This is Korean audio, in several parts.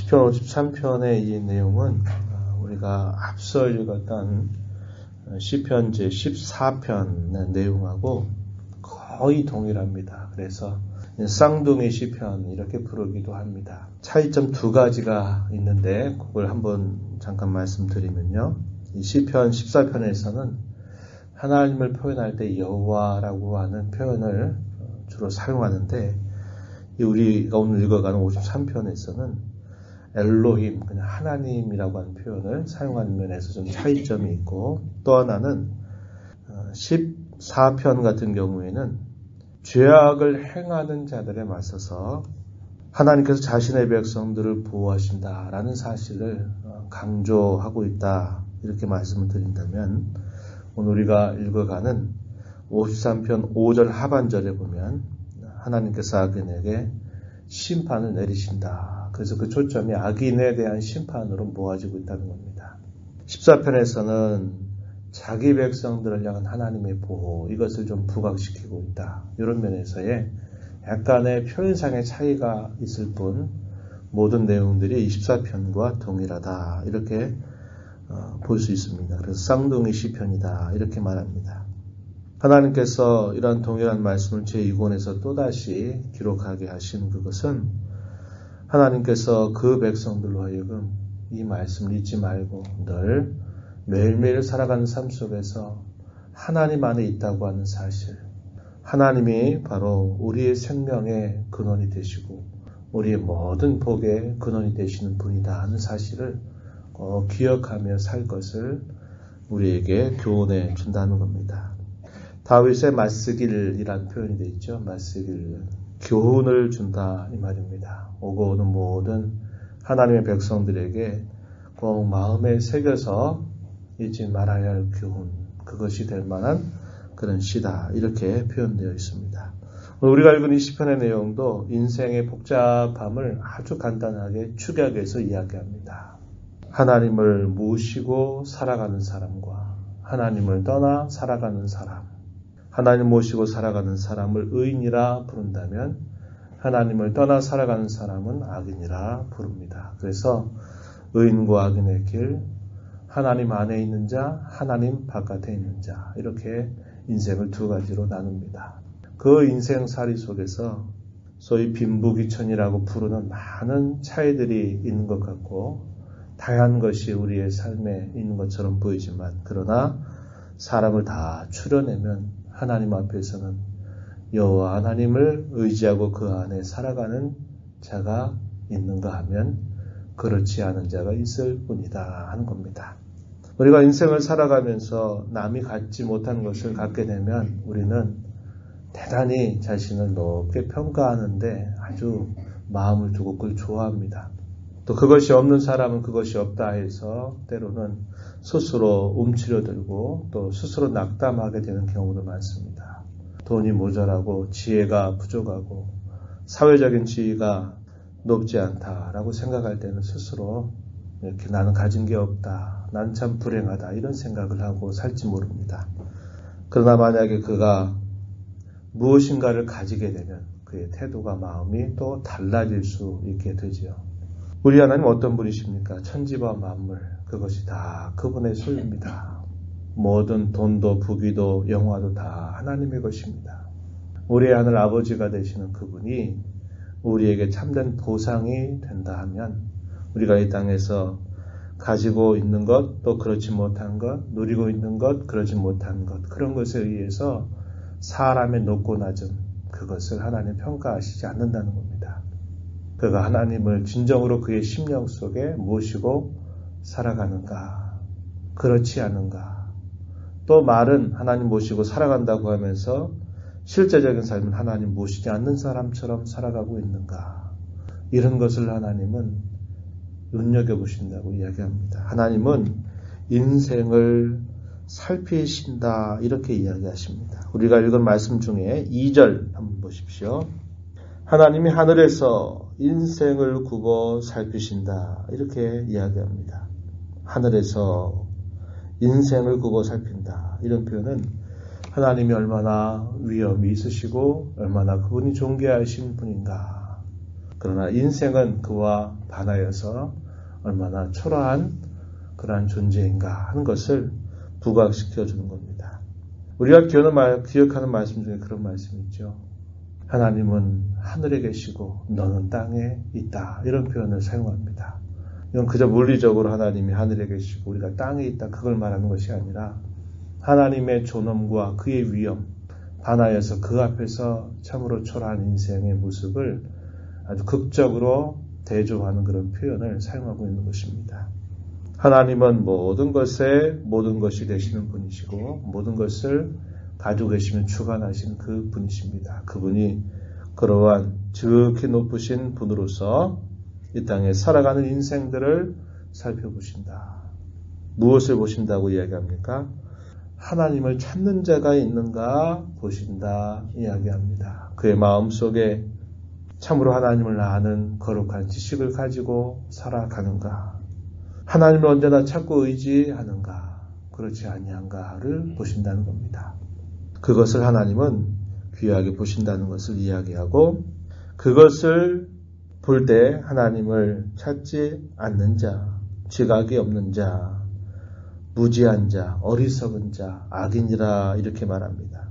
시편 53편의 이 내용은 우리가 앞서 읽었던 시편 제14편의 내용하고 거의 동일합니다. 그래서 쌍둥이 시편 이렇게 부르기도 합니다. 차이점 두 가지가 있는데 그걸 한번 잠깐 말씀드리면요. 이 시편 14편에서는 하나님을 표현할 때 여호와라고 하는 표현을 주로 사용하는데 우리가 오늘 읽어가는 53편에서는 엘로힘, 그냥 하나님이라고 하는 표현을 사용하는 면에서 좀 차이점이 있고, 또 하나는 14편 같은 경우에는 죄악을 행하는 자들에 맞서서 하나님께서 자신의 백성들을 보호하신다라는 사실을 강조하고 있다, 이렇게 말씀을 드린다면, 오늘 우리가 읽어가는 53편 5절 하반절에 보면 하나님께서 악인에게 심판을 내리신다. 그래서 그 초점이 악인에 대한 심판으로 모아지고 있다는 겁니다. 14편에서는 자기 백성들을 향한 하나님의 보호, 이것을 좀 부각시키고 있다. 이런 면에서의 약간의 표현상의 차이가 있을 뿐 모든 내용들이 24편과 동일하다. 이렇게 볼 수 있습니다. 그래서 쌍둥이 시편이다. 이렇게 말합니다. 하나님께서 이러한 동일한 말씀을 제2권에서 또다시 기록하게 하신 그것은 하나님께서 그 백성들로 하여금 이 말씀을 잊지 말고 늘 매일매일 살아가는 삶 속에서 하나님 안에 있다고 하는 사실, 하나님이 바로 우리의 생명의 근원이 되시고 우리의 모든 복의 근원이 되시는 분이다 하는 사실을 기억하며 살 것을 우리에게 교훈해 준다는 겁니다. 다윗의 맞쓰길이라는 표현이 되어 있죠. 맞쓰길, 교훈을 준다 이 말입니다. 오고 오는 모든 하나님의 백성들에게 꼭 마음에 새겨서 잊지 말아야 할 교훈, 그것이 될 만한 그런 시다, 이렇게 표현되어 있습니다. 우리가 읽은 이 시편의 내용도 인생의 복잡함을 아주 간단하게 축약해서 이야기합니다. 하나님을 모시고 살아가는 사람과 하나님을 떠나 살아가는 사람, 하나님 모시고 살아가는 사람을 의인이라 부른다면 하나님을 떠나 살아가는 사람은 악인이라 부릅니다. 그래서 의인과 악인의 길, 하나님 안에 있는 자, 하나님 바깥에 있는 자, 이렇게 인생을 두 가지로 나눕니다. 그 인생살이 속에서 소위 빈부귀천이라고 부르는 많은 차이들이 있는 것 같고 다양한 것이 우리의 삶에 있는 것처럼 보이지만, 그러나 사람을 다 추려내면 하나님 앞에서는 여호와 하나님을 의지하고 그 안에 살아가는 자가 있는가 하면 그렇지 않은 자가 있을 뿐이다 하는 겁니다. 우리가 인생을 살아가면서 남이 갖지 못한 것을 갖게 되면 우리는 대단히 자신을 높게 평가하는데 아주 마음을 두고 그걸 좋아합니다. 또 그것이 없는 사람은 그것이 없다 해서 때로는 스스로 움츠려들고 또 스스로 낙담하게 되는 경우도 많습니다. 돈이 모자라고 지혜가 부족하고 사회적인 지위가 높지 않다라고 생각할 때는 스스로 이렇게 나는 가진 게 없다, 난 참 불행하다, 이런 생각을 하고 살지 모릅니다. 그러나 만약에 그가 무엇인가를 가지게 되면 그의 태도가, 마음이 또 달라질 수 있게 되지요. 우리 하나님 어떤 분이십니까? 천지와 만물, 그것이 다 그분의 소유입니다. 모든 돈도 부귀도 영화도 다 하나님의 것입니다. 우리의 하늘 아버지가 되시는 그분이 우리에게 참된 보상이 된다 하면 우리가 이 땅에서 가지고 있는 것, 또 그렇지 못한 것, 누리고 있는 것, 그러지 못한 것, 그런 것에 의해서 사람의 높고 낮음, 그것을 하나님 평가하시지 않는다는 겁니다. 그가 하나님을 진정으로 그의 심령 속에 모시고 살아가는가, 그렇지 않은가, 또 말은 하나님 모시고 살아간다고 하면서 실제적인 삶은 하나님 모시지 않는 사람처럼 살아가고 있는가, 이런 것을 하나님은 눈여겨보신다고 이야기합니다. 하나님은 인생을 살피신다, 이렇게 이야기하십니다. 우리가 읽은 말씀 중에 2절 한번 보십시오. 하나님이 하늘에서 인생을 굽어 살피신다, 이렇게 이야기합니다. 하늘에서 인생을 굽어 살핀다, 이런 표현은 하나님이 얼마나 위엄이 있으시고 얼마나 그분이 존귀하신 분인가, 그러나 인생은 그와 반하여서 얼마나 초라한 그러한 존재인가 하는 것을 부각시켜 주는 겁니다. 우리가 기억하는 말씀 중에 그런 말씀이 있죠. 하나님은 하늘에 계시고 너는 땅에 있다. 이런 표현을 사용합니다. 이건 그저 물리적으로 하나님이 하늘에 계시고 우리가 땅에 있다. 그걸 말하는 것이 아니라 하나님의 존엄과 그의 위엄, 반하여서 그 앞에서 참으로 초라한 인생의 모습을 아주 극적으로 대조하는 그런 표현을 사용하고 있는 것입니다. 하나님은 모든 것에 모든 것이 되시는 분이시고 모든 것을 가지고 계시면 주관하시는 그 분이십니다. 그분이 그러한 지극히 높으신 분으로서 이 땅에 살아가는 인생들을 살펴보신다. 무엇을 보신다고 이야기합니까? 하나님을 찾는 자가 있는가 보신다 이야기합니다. 그의 마음속에 참으로 하나님을 아는 거룩한 지식을 가지고 살아가는가? 하나님을 언제나 찾고 의지하는가? 그렇지 아니한가를 보신다는 겁니다. 그것을 하나님은 귀하게 보신다는 것을 이야기하고 그것을 볼 때 하나님을 찾지 않는 자, 지각이 없는 자, 무지한 자, 어리석은 자, 악인이라 이렇게 말합니다.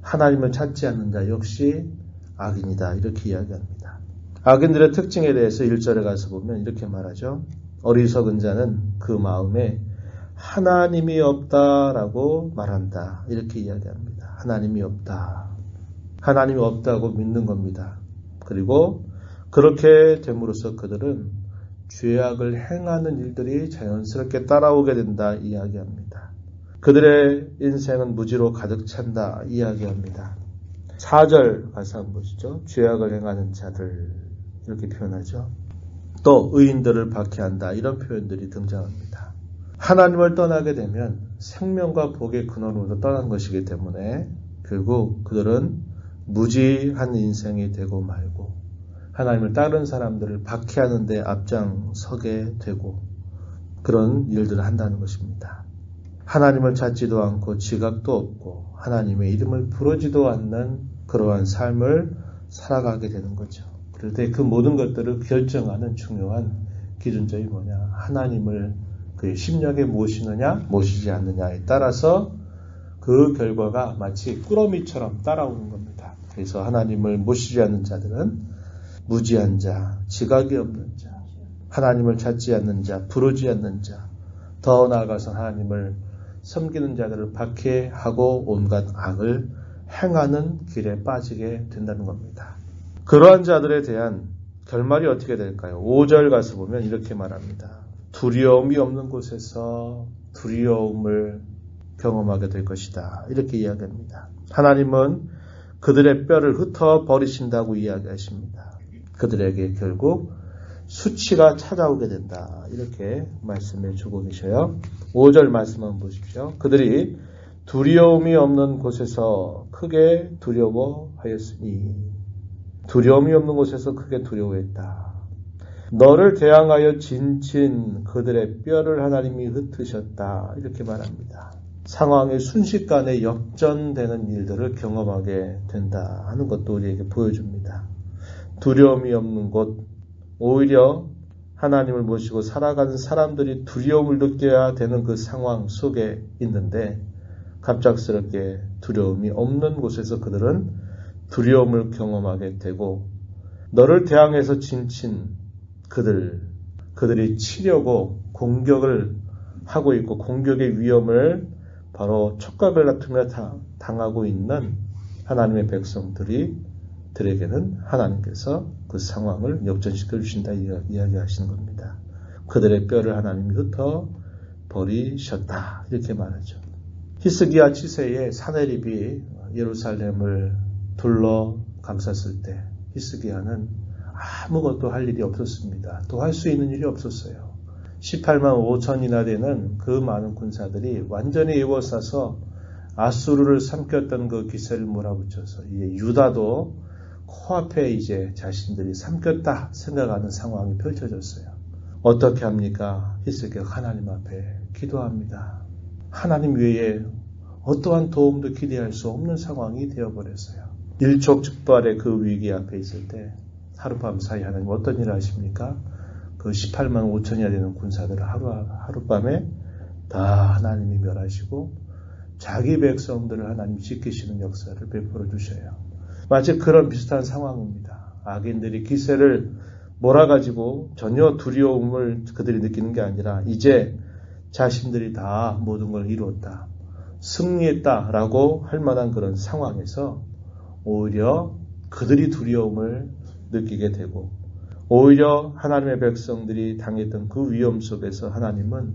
하나님을 찾지 않는 자 역시 악인이다 이렇게 이야기합니다. 악인들의 특징에 대해서 1절에 가서 보면 이렇게 말하죠. 어리석은 자는 그 마음에 하나님이 없다라고 말한다 이렇게 이야기합니다. 하나님이 없다. 하나님이 없다고 믿는 겁니다. 그리고 그렇게 됨으로써 그들은 죄악을 행하는 일들이 자연스럽게 따라오게 된다 이야기합니다. 그들의 인생은 무지로 가득 찬다 이야기합니다. 4절 가서 한번 보시죠. 죄악을 행하는 자들 이렇게 표현하죠. 또 의인들을 박해한다 이런 표현들이 등장합니다. 하나님을 떠나게 되면 생명과 복의 근원으로 떠난 것이기 때문에 결국 그들은 무지한 인생이 되고 말고 하나님을 따르는 사람들을 박해하는 데 앞장서게 되고 그런 일들을 한다는 것입니다. 하나님을 찾지도 않고 지각도 없고 하나님의 이름을 부르지도 않는 그러한 삶을 살아가게 되는 거죠. 그럴 때 그 모든 것들을 결정하는 중요한 기준점이 뭐냐? 하나님을 그의 심령에 모시느냐 모시지 않느냐에 따라서 그 결과가 마치 꾸러미처럼 따라오는 겁니다. 그래서 하나님을 모시지 않는 자들은 무지한 자, 지각이 없는 자, 하나님을 찾지 않는 자, 부르지 않는 자, 더 나아가서 하나님을 섬기는 자들을 박해하고 온갖 악을 행하는 길에 빠지게 된다는 겁니다. 그러한 자들에 대한 결말이 어떻게 될까요? 5절 가서 보면 이렇게 말합니다. 두려움이 없는 곳에서 두려움을 경험하게 될 것이다. 이렇게 이야기합니다. 하나님은 그들의 뼈를 흩어버리신다고 이야기하십니다. 그들에게 결국 수치가 찾아오게 된다. 이렇게 말씀해 주고 계셔요. 5절 말씀 한번 보십시오. 그들이 두려움이 없는 곳에서 크게 두려워하였으니 두려움이 없는 곳에서 크게 두려워했다. 너를 대항하여 진친 그들의 뼈를 하나님이 흩으셨다. 이렇게 말합니다. 상황이 순식간에 역전되는 일들을 경험하게 된다 하는 것도 우리에게 보여줍니다. 두려움이 없는 곳, 오히려 하나님을 모시고 살아가는 사람들이 두려움을 느껴야 되는 그 상황 속에 있는데 갑작스럽게 두려움이 없는 곳에서 그들은 두려움을 경험하게 되고 너를 대항해서 진친 그들이 치려고 공격을 하고 있고 공격의 위험을 바로 촉각을 다투며 당하고 있는 하나님의 백성들에게는 하나님께서 그 상황을 역전시켜 주신다 이야기하시는 겁니다. 그들의 뼈를 하나님이 흩어 버리셨다 이렇게 말하죠. 히스기야 치세의 사내립이 예루살렘을 둘러 감쌌을 때 히스기야는 아무것도 할 일이 없었습니다. 또 할 수 있는 일이 없었어요. 18만 5천이나 되는 그 많은 군사들이 완전히 에워싸서 아수르를 삼켰던 그 기세를 몰아붙여서 이제 유다도 코앞에 이제 자신들이 삼켰다 생각하는 상황이 펼쳐졌어요. 어떻게 합니까? 히스기야가 하나님 앞에 기도합니다. 하나님 외에 어떠한 도움도 기대할 수 없는 상황이 되어버렸어요. 일촉즉발의 그 위기 앞에 있을 때 하룻밤 사이 하나님 어떤 일을 하십니까? 그 18만 5천이나 되는 군사들을 하룻밤에 다 하나님이 멸하시고 자기 백성들을 하나님 지키시는 역사를 베풀어 주셔요. 마치 그런 비슷한 상황입니다. 악인들이 기세를 몰아가지고 전혀 두려움을 그들이 느끼는 게 아니라 이제 자신들이 다 모든 걸 이루었다, 승리했다라고 할 만한 그런 상황에서 오히려 그들이 두려움을 느끼게 되고 오히려 하나님의 백성들이 당했던 그 위험 속에서 하나님은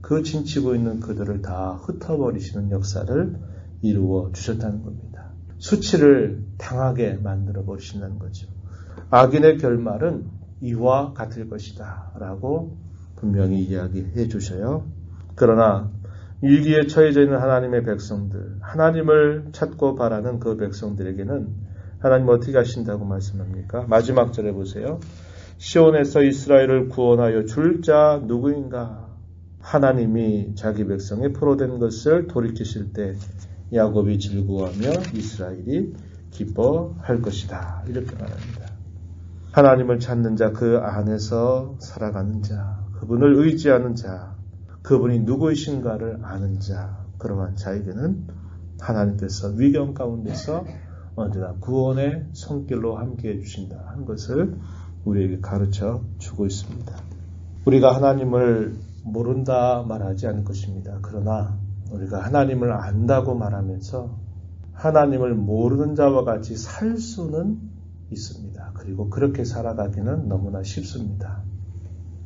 그 진치고 있는 그들을 다 흩어버리시는 역사를 이루어 주셨다는 겁니다. 수치를 당하게 만들어 버리신다는 거죠. 악인의 결말은 이와 같을 것이다 라고 분명히 이야기해 주셔요. 그러나 위기에 처해져 있는 하나님의 백성들, 하나님을 찾고 바라는 그 백성들에게는 하나님 어떻게 하신다고 말씀합니까? 마지막 절에 보세요. 시온에서 이스라엘을 구원하여 줄 자 누구인가? 하나님이 자기 백성의 포로된 것을 돌이키실 때 야곱이 즐거워하며 이스라엘이 기뻐할 것이다. 이렇게 말합니다. 하나님을 찾는 자, 그 안에서 살아가는 자, 그분을 의지하는 자, 그분이 누구이신가를 아는 자, 그러한 자에게는 하나님께서 위경 가운데서 언제나 구원의 손길로 함께해 주신다 하는 것을 우리에게 가르쳐 주고 있습니다. 우리가 하나님을 모른다 말하지 않을 것입니다. 그러나 우리가 하나님을 안다고 말하면서 하나님을 모르는 자와 같이 살 수는 있습니다. 그리고 그렇게 살아가기는 너무나 쉽습니다.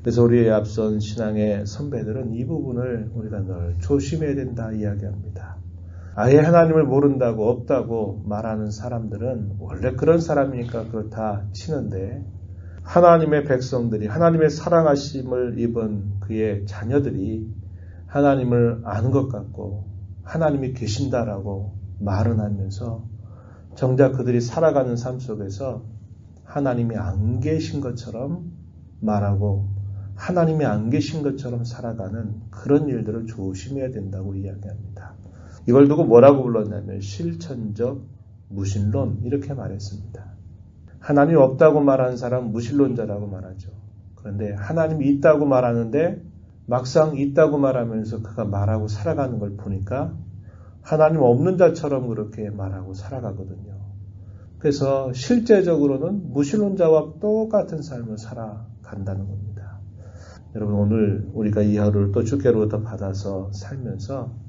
그래서 우리의 앞선 신앙의 선배들은 이 부분을 우리가 늘 조심해야 된다 이야기합니다. 아예 하나님을 모른다고 없다고 말하는 사람들은 원래 그런 사람이니까 그렇다 치는데 하나님의 백성들이 하나님의 사랑하심을 입은 그의 자녀들이 하나님을 아는 것 같고 하나님이 계신다라고 말은 하면서 정작 그들이 살아가는 삶 속에서 하나님이 안 계신 것처럼 말하고 하나님이 안 계신 것처럼 살아가는 그런 일들을 조심해야 된다고 이야기합니다. 이걸 두고 뭐라고 불렀냐면 실천적 무신론 이렇게 말했습니다. 하나님이 없다고 말하는 사람은 무신론자라고 말하죠. 그런데 하나님이 있다고 말하는데 막상 있다고 말하면서 그가 말하고 살아가는 걸 보니까 하나님 없는 자처럼 그렇게 말하고 살아가거든요. 그래서 실제적으로는 무신론자와 똑같은 삶을 살아간다는 겁니다. 여러분 오늘 우리가 이 하루를 또 주께로부터 받아서 살면서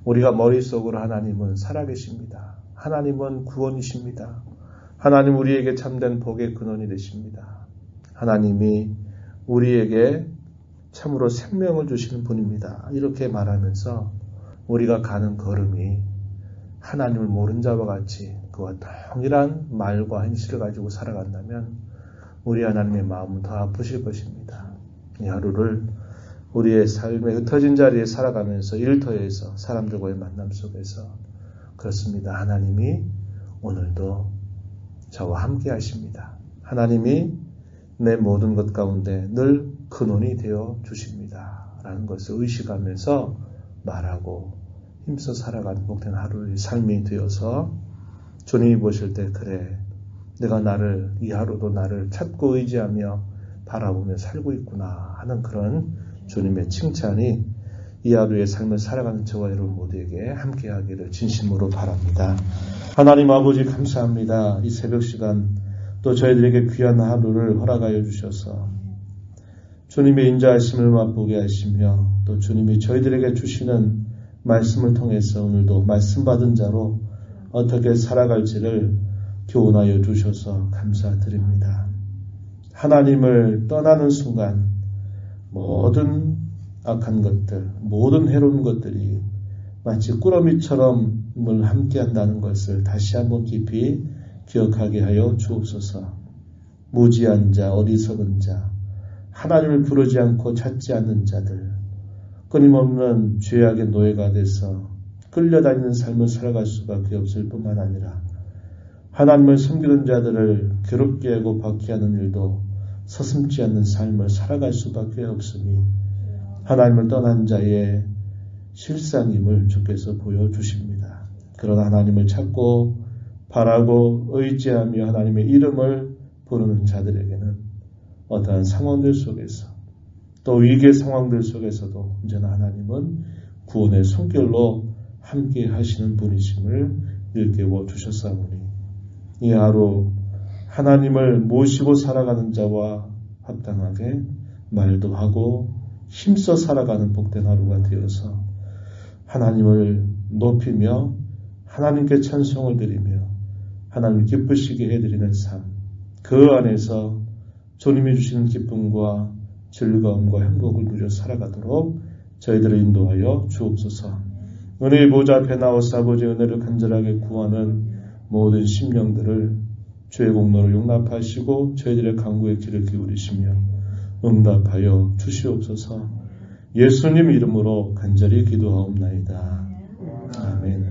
우리가 머릿속으로 하나님은 살아계십니다. 하나님은 구원이십니다. 하나님 우리에게 참된 복의 근원이 되십니다. 하나님이 우리에게 참으로 생명을 주시는 분입니다. 이렇게 말하면서 우리가 가는 걸음이 하나님을 모른 자와 같이 그와 동일한 말과 행실을 가지고 살아간다면 우리 하나님의 마음은 더 아프실 것입니다. 이 하루를 우리의 삶의 흩어진 자리에 살아가면서 일터에서 사람들과의 만남 속에서 그렇습니다. 하나님이 오늘도 저와 함께 하십니다. 하나님이 내 모든 것 가운데 늘 근원이 되어 주십니다. 라는 것을 의식하면서 말하고 힘써 살아가는 복된 하루의 삶이 되어서 주님이 보실 때 그래 내가 이 하루도 나를 찾고 의지하며 바라보며 살고 있구나 하는 그런 주님의 칭찬이 이 하루의 삶을 살아가는 저와 여러분 모두에게 함께하기를 진심으로 바랍니다. 하나님 아버지 감사합니다. 이 새벽 시간 또 저희들에게 귀한 하루를 허락하여 주셔서 주님의 인자하심을 맛보게 하시며 또 주님이 저희들에게 주시는 말씀을 통해서 오늘도 말씀 받은 자로 어떻게 살아갈지를 교훈하여 주셔서 감사드립니다. 하나님을 떠나는 순간 모든 악한 것들, 모든 해로운 것들이 마치 꾸러미처럼 함께한다는 것을 다시 한번 깊이 기억하게 하여 주옵소서. 무지한 자, 어리석은 자, 하나님을 부르지 않고 찾지 않는 자들, 끊임없는 죄악의 노예가 돼서 끌려다니는 삶을 살아갈 수밖에 없을 뿐만 아니라 하나님을 섬기는 자들을 괴롭게 하고 박해하는 일도 서슴지 않는 삶을 살아갈 수밖에 없으니 하나님을 떠난 자의 실상임을 주께서 보여주십니다. 그러나 하나님을 찾고 바라고 의지하며 하나님의 이름을 부르는 자들에게는 어떠한 상황들 속에서 또 위기의 상황들 속에서도 언제나 하나님은 구원의 손길로 함께 하시는 분이심을 일깨워 주셨사오니 이 하루 하나님을 모시고 살아가는 자와 합당하게 말도 하고 힘써 살아가는 복된 하루가 되어서 하나님을 높이며 하나님께 찬송을 드리며 하나님 기쁘시게 해드리는 삶, 그 안에서 주님이 주시는 기쁨과 즐거움과 행복을 누려 살아가도록 저희들을 인도하여 주옵소서. 은혜의 보좌 앞에 나와서 아버지의 은혜를 간절하게 구하는 모든 심령들을 주의 공로를 용납하시고 저희들의 간구의 귀를 기울이시며 응답하여 주시옵소서. 예수님 이름으로 간절히 기도하옵나이다. 아멘.